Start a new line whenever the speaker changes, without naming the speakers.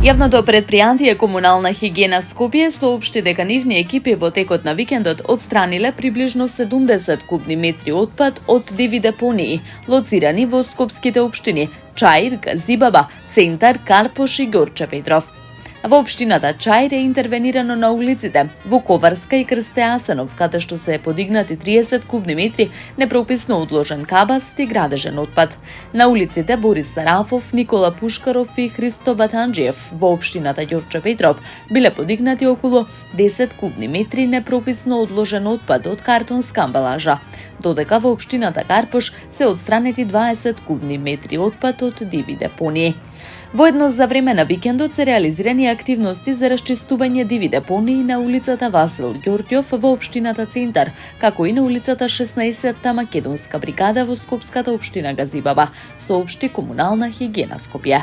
Јавното предпријатие Комунална хигиена Скопје соопшти дека нивни екипи во текот на викендот отстраниле приближно 70 кубни метри отпад од диви депонии, лоцирани во скопските општини Чаир, Газибаба, Центар, Карпош и Ѓорче Петров. Во општината Чаир е интервенирано на улиците Vukovarska и Крсте Асенов, каде што се подигнати 30 кубни метри непрописно одложен кабаст и градежен отпад. На улиците Борис Сарафов, Никола Пушкаров и Христо Батанџиев во општината Ѓорче Петров биле подигнати околу 10 кубни метри непрописно одложен отпад од картонска амбалажа, додека во општината Карпош се отстранети 20 кубни метри отпад од диви депонии. Воедно за време на викендот се реализирани активности за расчистување диви депонии на улицата Васил Ѓорѓов во општината Центар, како и на улицата 16-та Македонска бригада во скопската општина Газибаба, соопшти Комунална хигиена Скопје.